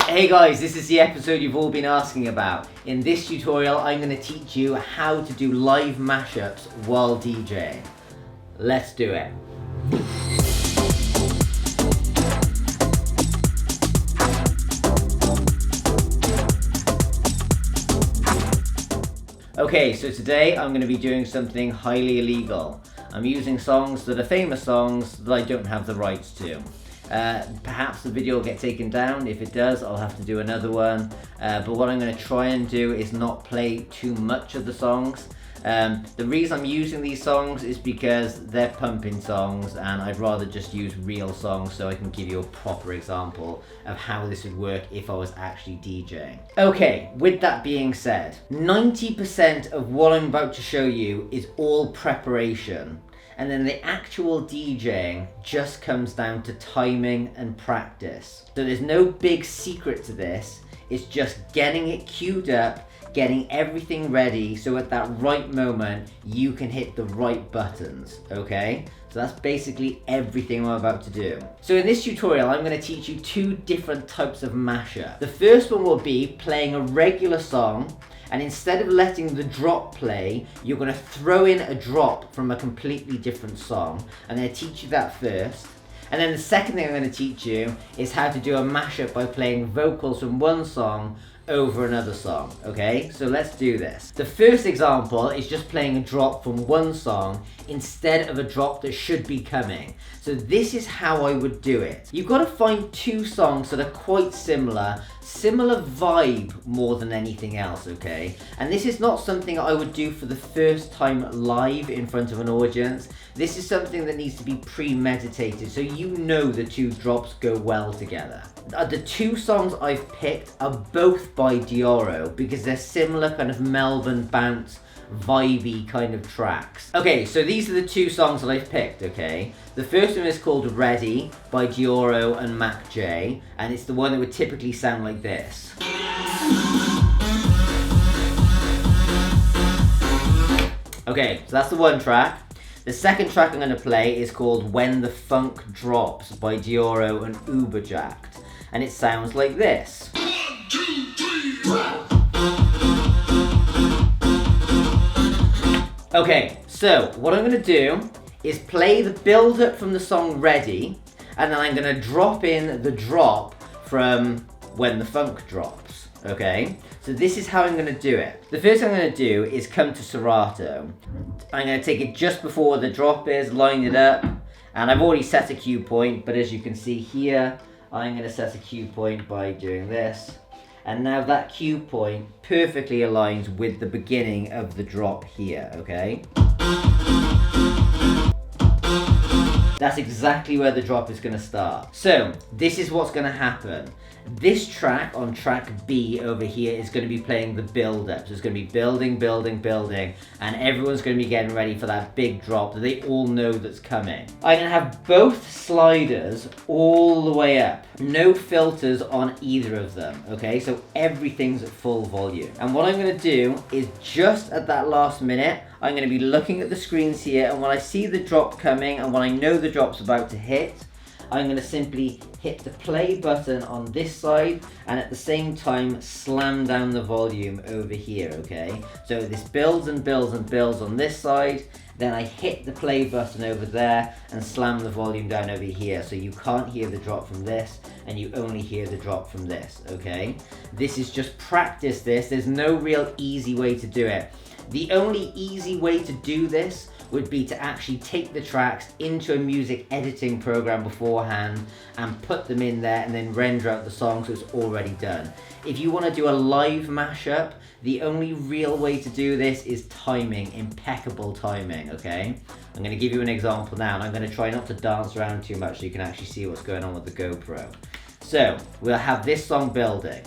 Hey guys, this is the episode you've all been asking about. In this tutorial, I'm going to teach you how to do live mashups while DJing. Let's do it. Okay, so today I'm going to be doing something highly illegal. I'm using songs that are famous songs that I don't have the rights to. Perhaps the video will get taken down. If it does, I'll have to do another one. But what I'm going to try and do is not play too much of the songs. The reason I'm using these songs is because they're pumping songs and I'd rather just use real songs so I can give you a proper example of how this would work if I was actually DJing. Okay, with that being said, 90% of what I'm about to show you is all preparation. And then the actual DJing just comes down to timing and practice. So there's no big secret to this, it's just getting it queued up, getting everything ready so at that right moment you can hit the right buttons, okay? So that's basically everything I'm about to do. So in this tutorial I'm going to teach you two different types of mashup. The first one will be playing a regular song, and instead of letting the drop play, you're going to throw in a drop from a completely different song. I'm going to teach you that first. And then the second thing I'm going to teach you is how to do a mashup by playing vocals from one song over another song, okay? So let's do this. The first example is just playing a drop from one song instead of a drop that should be coming. So this is how I would do it. You've got to find two songs that are quite similar vibe more than anything else, okay? And this is not something I would do for the first time live in front of an audience. This is something that needs to be premeditated so you know the two drops go well together. The two songs I've picked are both by Dioro because they're similar kind of Melbourne bounce vibey kind of tracks. Okay, so these are the two songs that I've picked, okay? The first one is called Ready by Dioro and Mac J, and it's the one that would typically sound like this. Okay, so that's the one track. The second track I'm going to play is called When the Funk Drops by Dioro and Uberjacked, and it sounds like this. 1, 2, 3, Okay, so what I'm going to do is play the build-up from the song Ready, and then I'm going to drop in the drop from When the Funk Drops, okay? So this is how I'm going to do it. The first thing I'm going to do is come to Serato. I'm going to take it just before the drop is, line it up, and I've already set a cue point, but as you can see here, I'm going to set a cue point by doing this. And now that cue point perfectly aligns with the beginning of the drop here, okay? That's exactly where the drop is going to start. So, this is what's going to happen. This track on track B over here is going to be playing the build-up. So it's going to be building, building, building, and everyone's going to be getting ready for that big drop that they all know that's coming. I'm going to have both sliders all the way up. No filters on either of them, okay? So everything's at full volume. And what I'm going to do is just at that last minute, I'm going to be looking at the screens here, and when I see the drop coming and when I know the drop's about to hit, I'm going to simply hit the play button on this side and at the same time slam down the volume over here, okay? So this builds and builds and builds on this side, then I hit the play button over there and slam the volume down over here, so you can't hear the drop from this and you only hear the drop from this, okay? This is just practice this, there's no real easy way to do it. The only easy way to do this would be to actually take the tracks into a music editing program beforehand and put them in there and then render out the song so it's already done. If you want to do a live mashup, the only real way to do this is timing, impeccable timing, okay? I'm going to give you an example now, and I'm going to try not to dance around too much so you can actually see what's going on with the GoPro. So, we'll have this song building.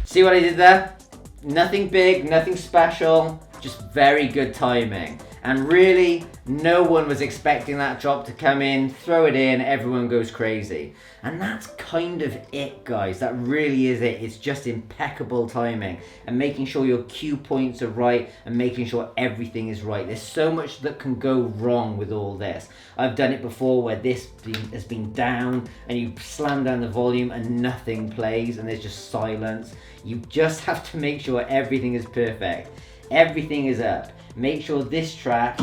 See what I did there? Nothing big, nothing special, just very good timing. And really, no one was expecting that drop to come in, throw it in, everyone goes crazy. And that's kind of it, guys. That really is it. It's just impeccable timing and making sure your cue points are right and making sure everything is right. There's so much that can go wrong with all this. I've done it before where this has been down and you slam down the volume and nothing plays and there's just silence. You just have to make sure everything is perfect. Everything is up. Make sure this track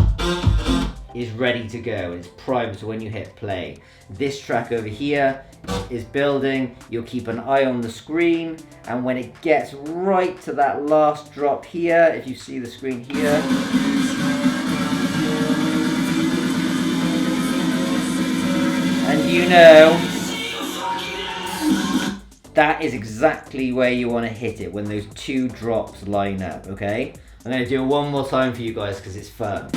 is ready to go. It's primed so when you hit play. This track over here is building. You'll keep an eye on the screen, and when it gets right to that last drop here, if you see the screen here, and you know that is exactly where you want to hit it, when those two drops line up, okay? I'm going to do it one more time for you guys because it's fun.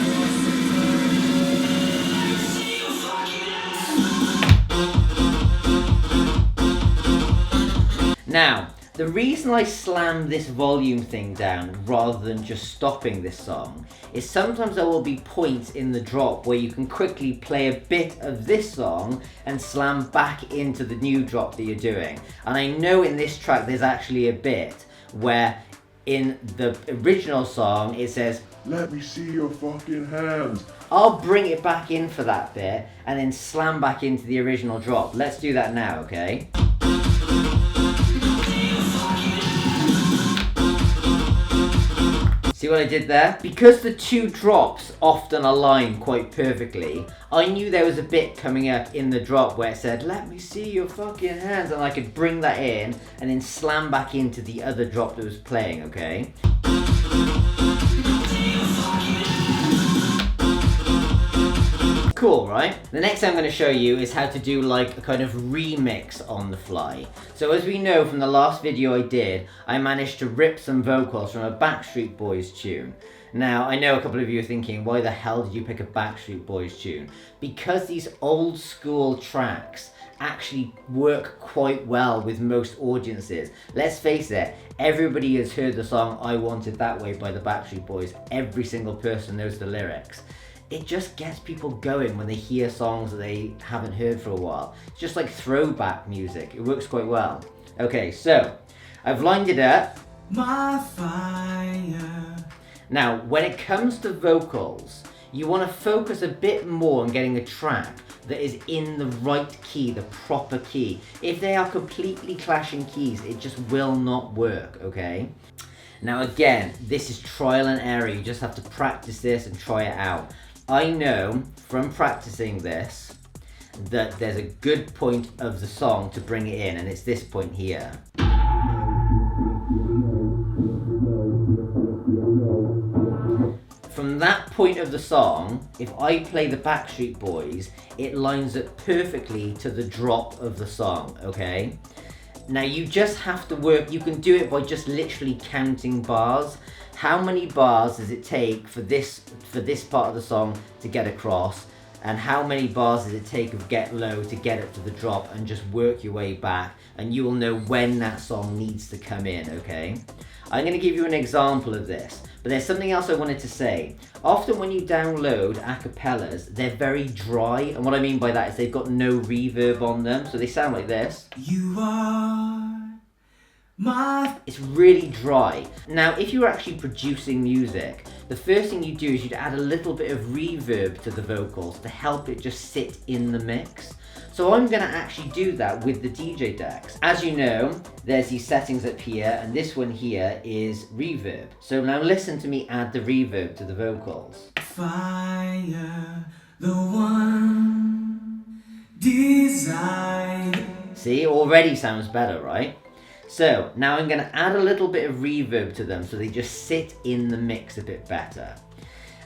Now, the reason I slam this volume thing down rather than just stopping this song is sometimes there will be points in the drop where you can quickly play a bit of this song and slam back into the new drop that you're doing. And I know in this track there's actually a bit where in the original song it says, Let me see your fucking hands. I'll bring it back in for that bit and then slam back into the original drop. Let's do that now, okay? See what I did there? Because the two drops often align quite perfectly, I knew there was a bit coming up in the drop where it said, let me see your fucking hands, and I could bring that in and then slam back into the other drop that was playing, okay? Cool, right? The next thing I'm going to show you is how to do like a kind of remix on the fly. So as we know from the last video I did, I managed to rip some vocals from a Backstreet Boys tune. Now, I know a couple of you are thinking, why the hell did you pick a Backstreet Boys tune? Because these old school tracks actually work quite well with most audiences. Let's face it, everybody has heard the song I Want It That Way by the Backstreet Boys. Every single person knows the lyrics. It just gets people going when they hear songs that they haven't heard for a while. It's just like throwback music. It works quite well. Okay, so I've lined it up. My fire. Now, when it comes to vocals, you want to focus a bit more on getting a track that is in the right key, the proper key. If they are completely clashing keys, it just will not work, okay? Now again, this is trial and error. You just have to practice this and try it out. I know from practicing this that there's a good point of the song to bring it in, and it's this point here. From that point of the song, if I play the Backstreet Boys, it lines up perfectly to the drop of the song, okay? Now you just have to work, you can do it by just literally counting bars. How many bars does it take for this part of the song to get across? And how many bars does it take of get low to get it to the drop, and just work your way back, and you will know when that song needs to come in, okay? I'm going to give you an example of this, but there's something else I wanted to say. Often when you download acapellas, they're very dry, and what I mean by that is they've got no reverb on them, so they sound like this. You are it's really dry. Now, if you're actually producing music, the first thing you do is you'd add a little bit of reverb to the vocals to help it just sit in the mix. So I'm going to actually do that with the DJ decks. As you know, there's these settings up here, and this one here is reverb. So now listen to me add the reverb to the vocals. Fire, the one desire. See, it already sounds better, right? So now I'm going to add a little bit of reverb to them so they just sit in the mix a bit better.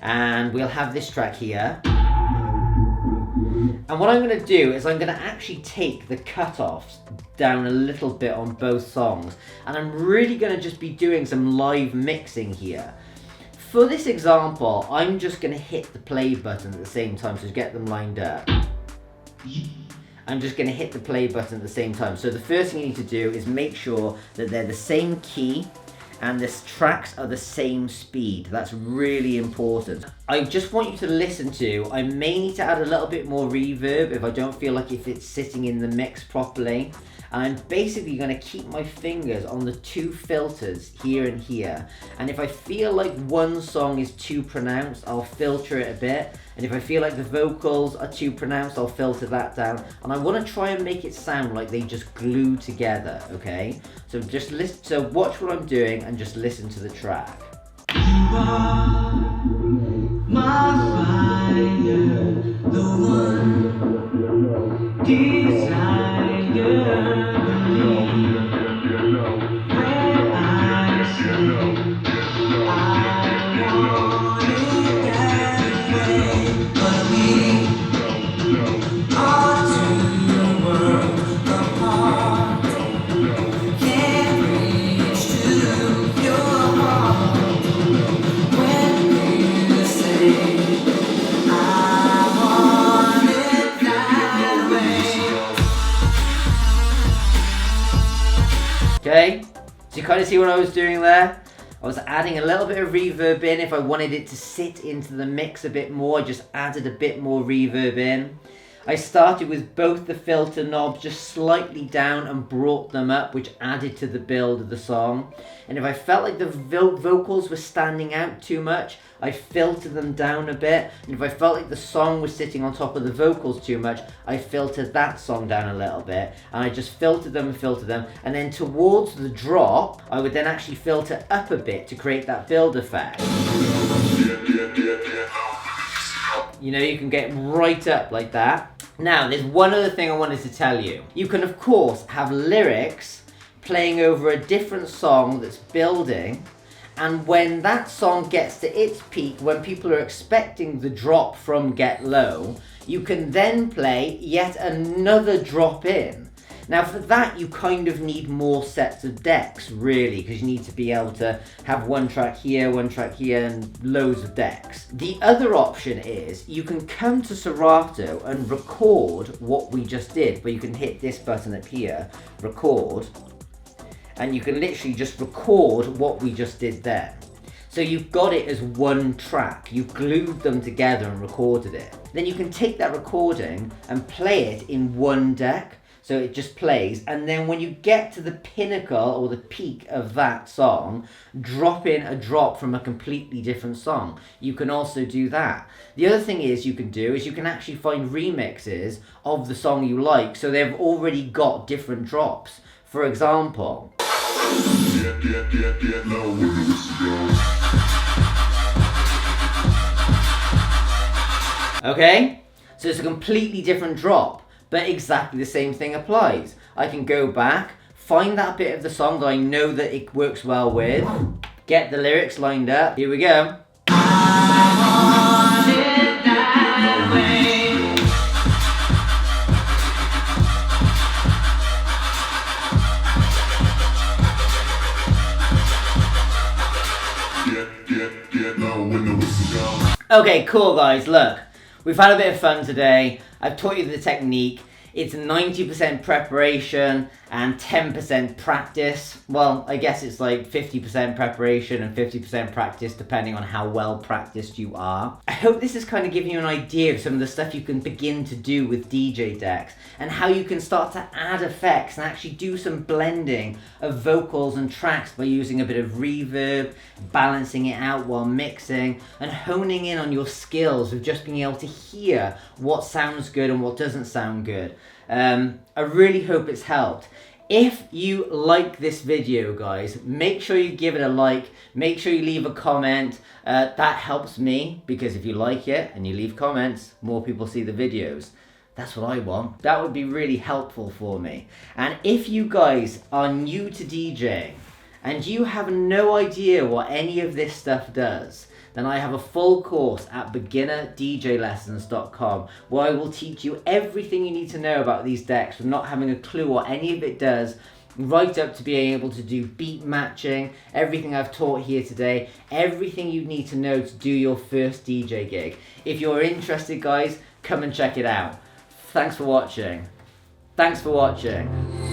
And we'll have this track here. And what I'm going to do is I'm going to actually take the cutoffs down a little bit on both songs. And I'm really going to just be doing some live mixing here. For this example, I'm just going to hit the play button at the same time, so get them lined up. I'm just going to hit the play button at the same time. So the first thing you need to do is make sure that they're the same key and the tracks are the same speed. That's really important. I just want you to listen to, I may need to add a little bit more reverb if I don't feel like if it's sitting in the mix properly. I'm basically going to keep my fingers on the two filters here and here. And if I feel like one song is too pronounced, I'll filter it a bit. And if I feel like the vocals are too pronounced, I'll filter that down. And I want to try and make it sound like they just glue together, okay? So just listen, so watch what I'm doing and just listen to the track. You are my fire, the one desire. Okay, so you kind of see what I was doing there? I was adding a little bit of reverb in. If I wanted it to sit into the mix a bit more, I just added a bit more reverb in. I started with both the filter knobs just slightly down and brought them up, which added to the build of the song. And if I felt like the vocals were standing out too much, I filtered them down a bit. And if I felt like the song was sitting on top of the vocals too much, I filtered that song down a little bit. And I just filtered them and filtered them. And then towards the drop, I would then actually filter up a bit to create that build effect. You know, you can get right up like that. Now, there's one other thing I wanted to tell you. You can, of course, have lyrics playing over a different song that's building, and when that song gets to its peak, when people are expecting the drop from Get Low, you can then play yet another drop in. Now for that, you kind of need more sets of decks, really, because you need to be able to have one track here, and loads of decks. The other option is you can come to Serato and record what we just did, where you can hit this button up here, record, and you can literally just record what we just did there. So you've got it as one track, you've glued them together and recorded it. Then you can take that recording and play it in one deck. So it just plays, and then when you get to the pinnacle or the peak of that song, drop in a drop from a completely different song. You can also do that. The other thing you can do is you can actually find remixes of the song you like, so they've already got different drops. For example, okay, so it's a completely different drop. But exactly the same thing applies. I can go back, find that bit of the song that I know that it works well with, get the lyrics lined up. Here we go. I want it that way. Get low when the whistle goes. Okay, cool guys, look. We've had a bit of fun today. I've taught you the technique. It's 90% preparation and 10% practice. Well, I guess it's like 50% preparation and 50% practice, depending on how well practiced you are. I hope this is kind of giving you an idea of some of the stuff you can begin to do with DJ decks and how you can start to add effects and actually do some blending of vocals and tracks by using a bit of reverb, balancing it out while mixing, and honing in on your skills of just being able to hear what sounds good and what doesn't sound good. I really hope it's helped. If you like this video, guys, make sure you give it a like, make sure you leave a comment. That helps me, because if you like it and you leave comments, more people see the videos. That's what I want. That would be really helpful for me. And if you guys are new to DJing and you have no idea what any of this stuff does, then I have a full course at beginnerdjlessons.com where I will teach you everything you need to know about these decks, from not having a clue what any of it does, right up to being able to do beat matching, everything I've taught here today, everything you need to know to do your first DJ gig. If you're interested, guys, come and check it out. Thanks for watching. Thanks for watching.